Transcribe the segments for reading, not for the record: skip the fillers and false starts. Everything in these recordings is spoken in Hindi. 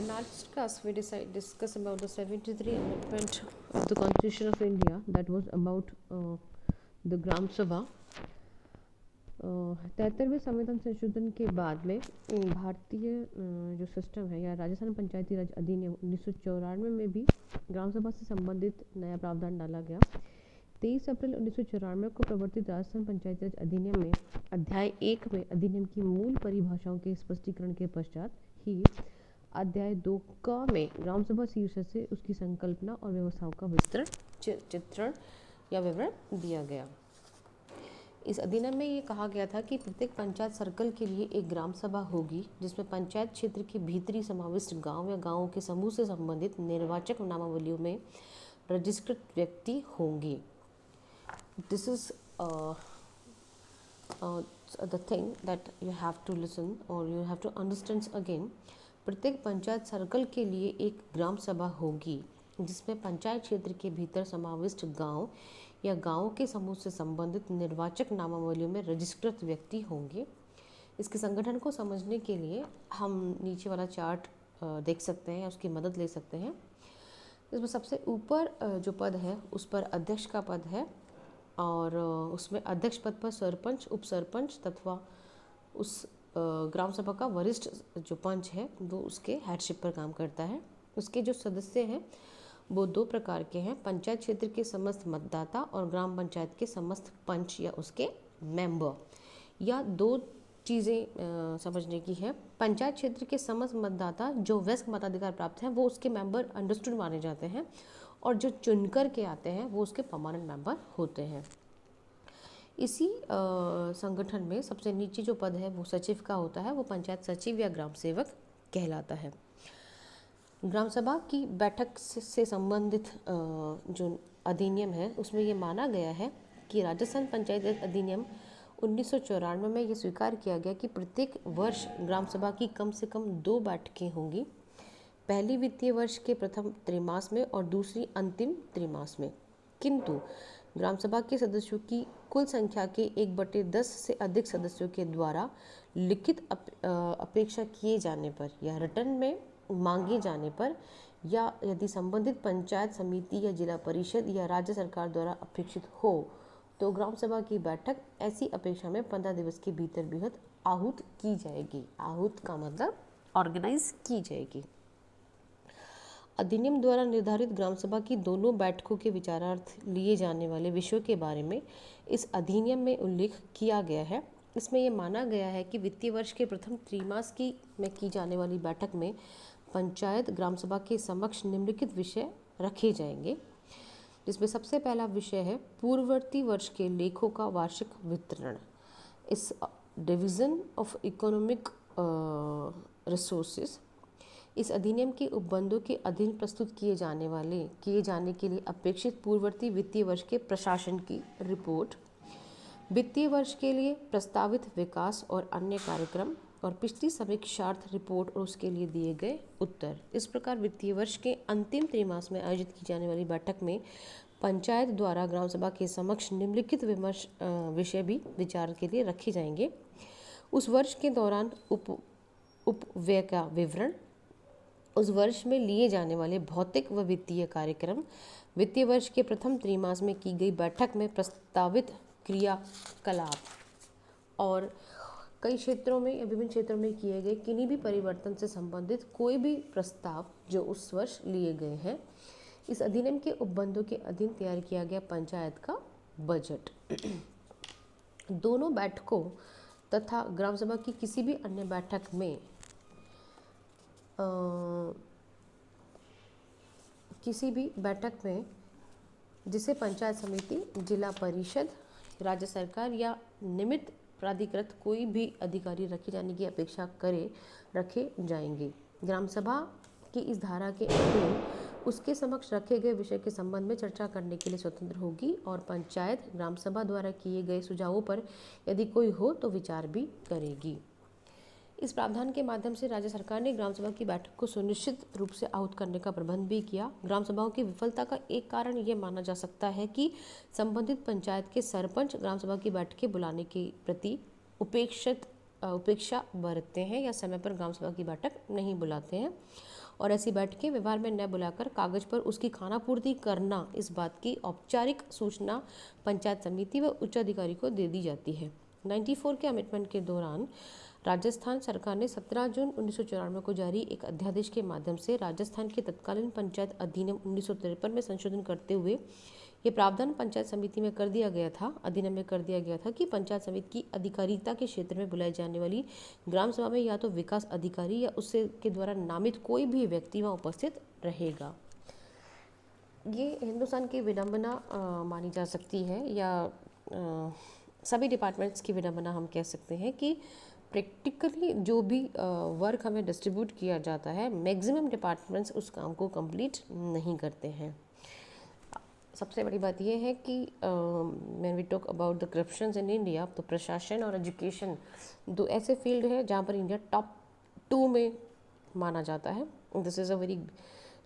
In our discuss, we discuss about the 73 amendment of the Constitution of India, that was about the Gram Sabha. 73वें संविधान संशोधन के बाद में भारतीय जो सिस्टम है या राजस्थान पंचायती राज अधिनियम 1994 में भी ग्राम सभा से संबंधित नया प्रावधान डाला गया। 23 अप्रैल 1994 को प्रवर्तित राजस्थान पंचायती राज अधिनियम में अध्याय 1 में अधिनियम की मूल परिभाषाओं के स्पष्टीकरण के पश्चात ही अध्याय 2 क में ग्राम सभा शीर्षक से उसकी संकल्पना और व्यवस्थाओं का चित्रण या विवरण दिया गया। इस अधिनियम में ये कहा गया था कि प्रत्येक पंचायत सर्कल के लिए एक ग्राम सभा होगी, जिसमें पंचायत क्षेत्र के भीतरी समाविष्ट गांव या गांवों के समूह से संबंधित निर्वाचक नामावलियों में रजिस्ट्रेट व्यक्ति होंगे। This is the thing that you have to listen और you have to understand again. प्रत्येक पंचायत सर्कल के लिए एक ग्राम सभा होगी, जिसमें पंचायत क्षेत्र के भीतर समाविष्ट गांव या गांवों के समूह से संबंधित निर्वाचक नामावलियों में रजिस्ट्रेट व्यक्ति होंगे। इसके संगठन को समझने के लिए हम नीचे वाला चार्ट देख सकते हैं, उसकी मदद ले सकते हैं। इसमें सबसे ऊपर जो पद है उस पर अध्यक्ष का पद है और उसमें अध्यक्ष पद पर सरपंच, उप सरपंच तथा उस ग्राम सभा का वरिष्ठ जो पंच है वो उसके हेडशिप पर काम करता है। उसके जो सदस्य हैं वो दो प्रकार के हैं, पंचायत क्षेत्र के समस्त मतदाता और ग्राम पंचायत के समस्त पंच या उसके मेंबर। या दो चीज़ें समझने की है। पंचायत क्षेत्र के समस्त मतदाता जो वयस्क मताधिकार प्राप्त हैं वो उसके मेंबर अंडरस्टूड माने जाते हैं और जो चुनकर के आते हैं वो उसके परमानेंट मेंबर होते हैं। इसी संगठन में सबसे नीचे जो पद है वो सचिव का होता है, वो पंचायत सचिव या ग्राम सेवक कहलाता है। ग्राम सभा की बैठक से संबंधित जो अधिनियम है उसमें ये माना गया है कि राजस्थान पंचायत अधिनियम 1994 में ये स्वीकार किया गया कि प्रत्येक वर्ष ग्राम सभा की कम से कम 2 बैठकें होंगी, पहली वित्तीय वर्ष के प्रथम त्रैमास में और दूसरी अंतिम त्रैमास में। किंतु ग्राम सभा के सदस्यों की कुल संख्या के 1/10 से अधिक सदस्यों के द्वारा लिखित अपेक्षा किए जाने पर या रिटर्न में मांगे जाने पर या यदि संबंधित पंचायत समिति या जिला परिषद या राज्य सरकार द्वारा अपेक्षित हो तो ग्राम सभा की बैठक ऐसी अपेक्षा में 15 दिवस के भीतर बेहद आहूत की जाएगी। आहूत का मतलब ऑर्गेनाइज की जाएगी। अधिनियम द्वारा निर्धारित ग्राम सभा की दोनों बैठकों के विचारार्थ लिए जाने वाले विषयों के बारे में इस अधिनियम में उल्लेख किया गया है। इसमें यह माना गया है कि वित्तीय वर्ष के प्रथम त्रैमास में की जाने वाली बैठक में पंचायत ग्राम सभा के समक्ष निम्नलिखित विषय रखे जाएंगे, जिसमें सबसे पहला विषय है पूर्ववर्ती वर्ष के लेखों का वार्षिक वितरण। इस डिवीजन ऑफ इकोनॉमिक रिसोर्सेज। इस अधिनियम के उपबंधों के अधीन प्रस्तुत किए जाने के लिए अपेक्षित पूर्ववर्ती वित्तीय वर्ष के प्रशासन की रिपोर्ट, वित्तीय वर्ष के लिए प्रस्तावित विकास और अन्य कार्यक्रम और पिछली समीक्षार्थ रिपोर्ट और उसके लिए दिए गए उत्तर। इस प्रकार वित्तीय वर्ष के अंतिम त्रैमास में आयोजित की जाने वाली बैठक में पंचायत द्वारा ग्राम सभा के समक्ष निम्नलिखित विषय भी विचार के लिए रखे जाएंगे। उस वर्ष के दौरान उपव्यय का विवरण, उस वर्ष में लिए जाने वाले भौतिक व वित्तीय कार्यक्रम, वित्तीय वर्ष के प्रथम त्रैमास में की गई बैठक में प्रस्तावित क्रियाकलाप और कई क्षेत्रों में या विभिन्न क्षेत्रों में किए गए किन्हीं भी परिवर्तन से संबंधित कोई भी प्रस्ताव जो उस वर्ष लिए गए हैं। इस अधिनियम के उपबंधों के अधीन तैयार किया गया पंचायत का बजट। दोनों बैठकों तथा ग्राम सभा की किसी भी अन्य बैठक में जिसे पंचायत समिति, जिला परिषद, राज्य सरकार या निमित्त प्राधिकृत कोई भी अधिकारी रखे जाने की अपेक्षा रखे जाएंगे। ग्राम सभा की इस धारा के अधीन उसके समक्ष रखे गए विषय के संबंध में चर्चा करने के लिए स्वतंत्र होगी और पंचायत ग्राम सभा द्वारा किए गए सुझावों पर यदि कोई हो तो विचार भी करेगी। इस प्रावधान के माध्यम से राज्य सरकार ने ग्राम सभा की बैठक को सुनिश्चित रूप से आहूत करने का प्रबंध भी किया। ग्राम सभाओं की विफलता का एक कारण ये माना जा सकता है कि संबंधित पंचायत के सरपंच ग्राम सभा की बैठकें बुलाने के प्रति उपेक्षा बरतते हैं या समय पर ग्राम सभा की बैठक नहीं बुलाते हैं और ऐसी बैठकें व्यवहार में न बुलाकर कागज पर उसकी खानापूर्ति करना, इस बात की औपचारिक सूचना पंचायत समिति व उच्च अधिकारी को दे दी जाती है। 94 के अमेंडमेंट के दौरान राजस्थान सरकार ने 17 जून 1994 को जारी एक अध्यादेश के माध्यम से राजस्थान के तत्कालीन पंचायत अधिनियम 1953 में संशोधन करते हुए ये प्रावधान पंचायत समिति में कर दिया गया था, अधिनियम में कर दिया गया था कि पंचायत समिति की अधिकारिता के क्षेत्र में बुलाई जाने वाली ग्राम सभा में या तो विकास अधिकारी या उससे के द्वारा नामित कोई भी व्यक्ति वहाँ उपस्थित रहेगा। ये हिंदुस्तान की विडंबना मानी जा सकती है, या सभी डिपार्टमेंट्स की विडंबना हम कह सकते हैं कि प्रैक्टिकली जो भी वर्क हमें डिस्ट्रीब्यूट किया जाता है, मैक्सिमम डिपार्टमेंट्स उस काम को कंप्लीट नहीं करते हैं। सबसे बड़ी बात यह है कि when we talk about the corruption in India, तो प्रशासन और एजुकेशन दो ऐसे फील्ड है जहाँ पर इंडिया टॉप 2 में माना जाता है। This is a very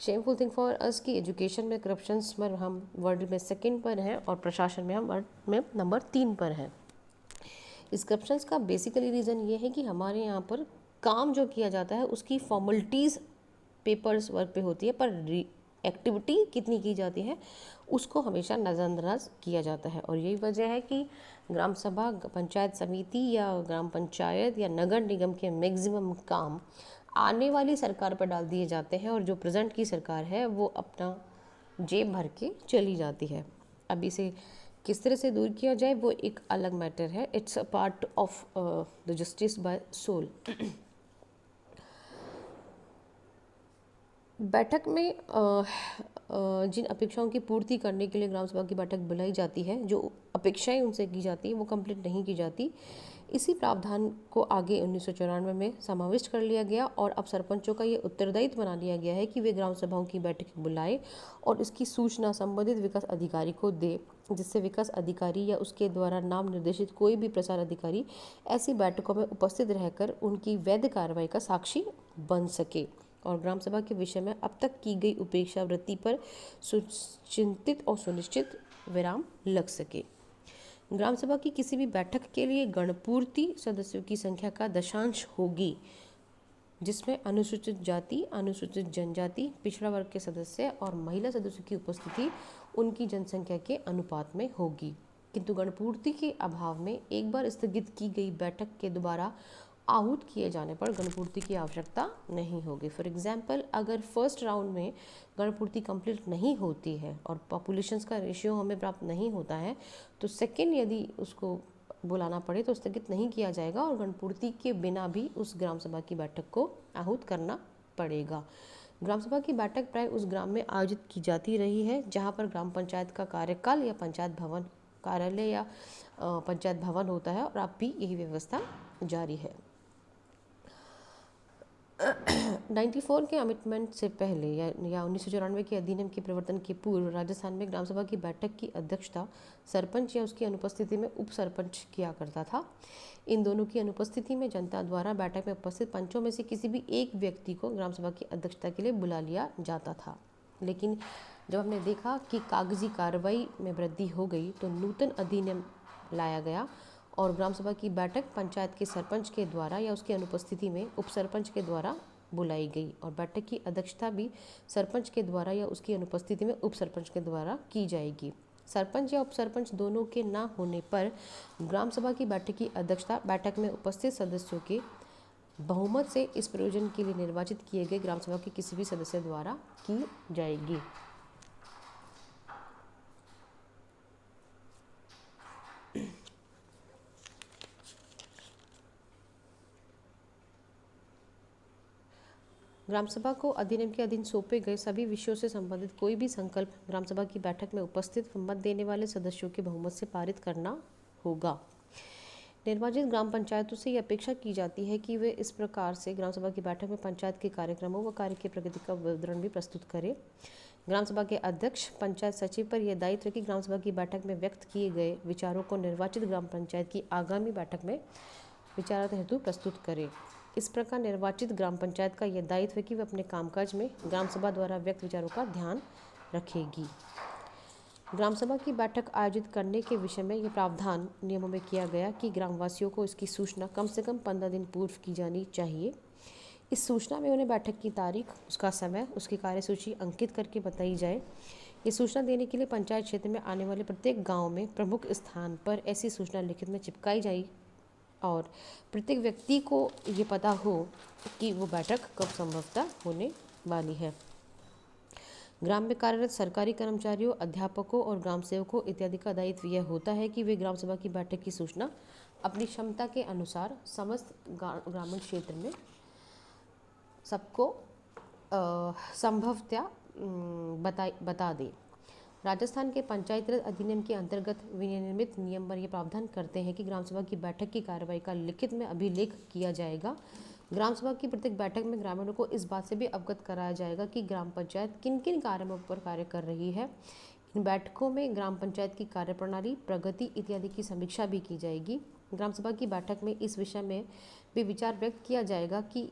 shameful thing for us कि एजुकेशन में करप्शन में हम वर्ल्ड में सेकंड पर हैं और प्रशासन में हम वर्ल्ड में नंबर 3 पर हैं। इस करप्शंस का बेसिकली रीज़न ये है कि हमारे यहाँ पर काम जो किया जाता है उसकी फॉर्मलिटीज़ पेपर्स वर्क पे होती है, पर एक्टिविटी कितनी की जाती है उसको हमेशा नज़रअंदाज किया जाता है। और यही वजह है कि ग्राम सभा, पंचायत समिति या ग्राम पंचायत या नगर निगम के मैक्सिमम काम आने वाली सरकार पर डाल दिए जाते हैं और जो प्रेजेंट की सरकार है वो अपना जेब भर के चली जाती है। अब इसे किस तरह से दूर किया जाए वो एक अलग मैटर है। It's a part of the justice by soul. बैठक में जिन अपेक्षाओं की पूर्ति करने के लिए ग्राम सभा की बैठक बुलाई जाती है, जो अपेक्षाएं उनसे की जाती है वो कंप्लीट नहीं की जाती। इसी प्रावधान को आगे 1994 में समाविष्ट कर लिया गया और अब सरपंचों का ये उत्तरदायित्व बना दिया गया है कि वे ग्राम सभाओं की बैठक बुलाए और इसकी सूचना संबंधित विकास अधिकारी को दे, जिससे विकास अधिकारी या उसके द्वारा नाम निर्देशित कोई भी प्रसार अधिकारी ऐसी बैठकों में उपस्थित रहकर उनकी वैध कार्रवाई का साक्षी बन सके और ग्राम सभा के विषय में अब तक की गई उपेक्षा वृत्ति पर सुचिंतित और सुनिश्चित विराम लग सके। ग्राम सभा की किसी भी बैठक के लिए गणपूर्ति सदस्यों की संख्या का दशांश होगी, जिसमें अनुसूचित जाति, अनुसूचित जनजाति, पिछड़ा वर्ग के सदस्य और महिला सदस्यों की उपस्थिति उनकी जनसंख्या के अनुपात में होगी। किंतु गणपूर्ति के अभाव में एक बार स्थगित की गई बैठक के दोबारा आहूत किए जाने पर गणपूर्ति की आवश्यकता नहीं होगी। फॉर एग्जाम्पल, अगर फर्स्ट राउंड में गणपूर्ति कंप्लीट नहीं होती है और पॉपुलेशंस का रेशियो हमें प्राप्त नहीं होता है, तो सेकेंड यदि उसको बुलाना पड़े तो स्थगित नहीं किया जाएगा और गणपूर्ति के बिना भी उस ग्राम सभा की बैठक को आहूत करना पड़ेगा। ग्राम सभा की बैठक प्राय उस ग्राम में आयोजित की जाती रही है जहाँ पर ग्राम पंचायत का कार्यकाल या पंचायत भवन कार्यालय या पंचायत भवन होता है और अब भी यही व्यवस्था जारी है। 94 के अमेंडमेंट से पहले या 1994 के अधिनियम के प्रवर्तन के पूर्व राजस्थान में ग्राम सभा की बैठक की अध्यक्षता सरपंच या उसकी अनुपस्थिति में उप सरपंच किया करता था। इन दोनों की अनुपस्थिति में जनता द्वारा बैठक में उपस्थित पंचों में से किसी भी एक व्यक्ति को ग्राम सभा की अध्यक्षता के लिए बुला लिया जाता था। लेकिन जब हमने देखा कि कागजी कार्रवाई में वृद्धि हो गई तो नूतन अधिनियम लाया गया और ग्राम सभा की बैठक पंचायत के सरपंच के द्वारा या उसकी अनुपस्थिति में उप सरपंच के द्वारा बुलाई गई और बैठक की अध्यक्षता भी सरपंच के द्वारा या उसकी अनुपस्थिति में उप सरपंच के द्वारा की जाएगी। सरपंच या उप सरपंच दोनों के ना होने पर ग्राम सभा की बैठक की अध्यक्षता बैठक में उपस्थित सदस्यों के बहुमत से इस प्रयोजन के लिए निर्वाचित किए गए ग्राम सभा के किसी भी सदस्य द्वारा की जाएगी। ग्राम सभा को अधिनियम के अधीन सौंपे गए सभी विषयों से संबंधित कोई भी संकल्प ग्राम सभा की बैठक में उपस्थित मत देने वाले सदस्यों के बहुमत से पारित करना होगा। निर्वाचित ग्राम पंचायतों से यह अपेक्षा की जाती है कि वे इस प्रकार से ग्राम सभा की बैठक में पंचायत के कार्यक्रमों व कार्य की प्रगति का विवरण भी प्रस्तुत करें। ग्राम सभा के अध्यक्ष पंचायत सचिव पर यह दायित्व है कि ग्राम सभा की बैठक में व्यक्त किए गए विचारों को निर्वाचित ग्राम पंचायत की आगामी बैठक में विचारार्थ हेतु प्रस्तुत करें। इस प्रकार निर्वाचित ग्राम पंचायत का यह दायित्व है कि वह अपने कामकाज में ग्राम सभा द्वारा व्यक्त विचारों का ध्यान रखेगी। ग्राम सभा की बैठक आयोजित करने के विषय में यह प्रावधान नियमों में किया गया कि ग्रामवासियों को इसकी सूचना कम से कम 15 दिन पूर्व की जानी चाहिए। इस सूचना में उन्हें बैठक की तारीख, उसका समय, उसकी कार्यसूची अंकित करके बताई जाए। ये सूचना देने के लिए पंचायत क्षेत्र में आने वाले प्रत्येक गांव में प्रमुख स्थान पर ऐसी सूचना लिखित में चिपकाई जाए और प्रत्येक व्यक्ति को ये पता हो कि वो बैठक कब संभवतः होने वाली है। ग्राम में कार्यरत सरकारी कर्मचारियों, अध्यापकों और ग्राम सेवकों इत्यादि का दायित्व यह होता है कि वे ग्राम सभा की बैठक की सूचना अपनी क्षमता के अनुसार समस्त ग्रामीण क्षेत्र में सबको संभवतः बता दें। राजस्थान के पंचायती राज अधिनियम के अंतर्गत विनिर्मित नियम पर यह प्रावधान करते हैं कि ग्राम सभा की बैठक की कार्रवाई का लिखित में अभिलेख किया जाएगा। ग्राम सभा की प्रत्येक बैठक में ग्रामीणों को इस बात से भी अवगत कराया जाएगा कि ग्राम पंचायत किन किन कार्यों पर कार्य कर रही है। इन बैठकों में ग्राम पंचायत की कार्यप्रणाली, प्रगति इत्यादि की समीक्षा भी की जाएगी। ग्राम सभा की बैठक में इस विषय में भी विचार व्यक्त किया जाएगा कि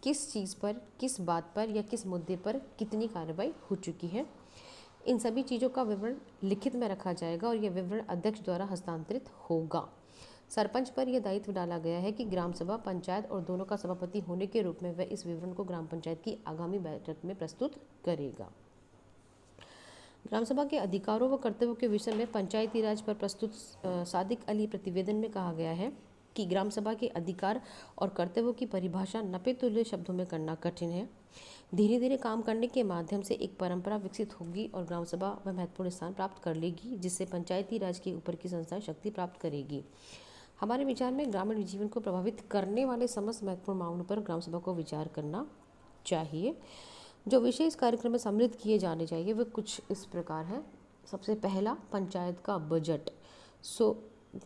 किस चीज़ पर, किस बात पर या किस मुद्दे पर कितनी कार्रवाई हो चुकी है। इन सभी चीज़ों का विवरण लिखित में रखा जाएगा और यह विवरण अध्यक्ष द्वारा हस्तांतरित होगा। सरपंच पर यह दायित्व डाला गया है कि ग्राम सभा, पंचायत और दोनों का सभापति होने के रूप में वह इस विवरण को ग्राम पंचायत की आगामी बैठक में प्रस्तुत करेगा। ग्राम सभा के अधिकारों व कर्तव्यों के विषय में पंचायती राज पर प्रस्तुत सादिक अली प्रतिवेदन में कहा गया है कि ग्राम सभा के अधिकार और कर्तव्यों की परिभाषा नपे तुल्य शब्दों में करना कठिन है। धीरे धीरे काम करने के माध्यम से एक परंपरा विकसित होगी और ग्राम सभा वह महत्वपूर्ण स्थान प्राप्त कर लेगी, जिससे पंचायती राज के ऊपर की संस्थाएं शक्ति प्राप्त करेगी। हमारे विचार में ग्रामीण जीवन को प्रभावित करने वाले समस्त महत्वपूर्ण मामलों पर ग्राम सभा को विचार करना चाहिए। जो विषय इस कार्यक्रम में सम्मिलित किए जाने चाहिए वे कुछ इस प्रकार है। सबसे पहला, पंचायत का बजट।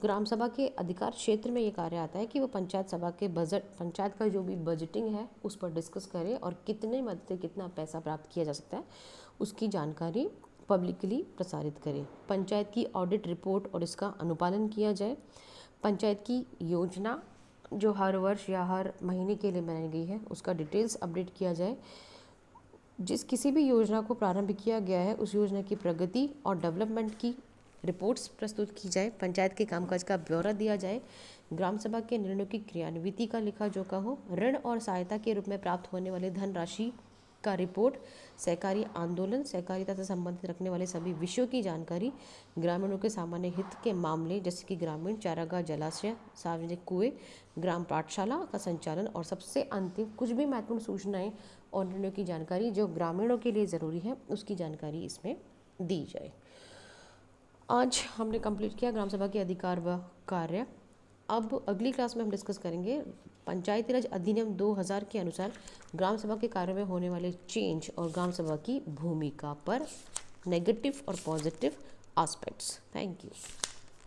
ग्राम सभा के अधिकार क्षेत्र में ये कार्य आता है कि वो पंचायत सभा के बजट, पंचायत का जो भी बजटिंग है उस पर डिस्कस करे और कितने मद से कितना पैसा प्राप्त किया जा सकता है उसकी जानकारी पब्लिकली प्रसारित करे। पंचायत की ऑडिट रिपोर्ट और इसका अनुपालन किया जाए। पंचायत की योजना जो हर वर्ष या हर महीने के लिए बनाई गई है उसका डिटेल्स अपडेट किया जाए। जिस किसी भी योजना को प्रारंभ किया गया है उस योजना की प्रगति और डेवलपमेंट की रिपोर्ट्स प्रस्तुत की जाए। पंचायत के कामकाज का ब्यौरा दिया जाए। ग्राम सभा के निर्णयों की क्रियान्विति का लेखा जोखा हो। ऋण और सहायता के रूप में प्राप्त होने वाले धनराशि का रिपोर्ट, सहकारी आंदोलन, सहकारिता से संबंधित रखने वाले सभी विषयों की जानकारी, ग्रामीणों के सामान्य हित के मामले जैसे कि ग्रामीण चारागाह, जलाशय, सार्वजनिक कुएं, ग्राम पाठशाला का संचालन और सबसे अंतिम कुछ भी महत्वपूर्ण सूचनाएं और निर्णयों की जानकारी जो ग्रामीणों के लिए ज़रूरी है उसकी जानकारी इसमें दी जाए। आज हमने कंप्लीट किया ग्राम सभा के अधिकार व कार्य। अब अगली क्लास में हम डिस्कस करेंगे पंचायती राज अधिनियम 2000 के अनुसार ग्राम सभा के कार्य में होने वाले चेंज और ग्राम सभा की भूमिका पर नेगेटिव और पॉजिटिव एस्पेक्ट्स। Thank you.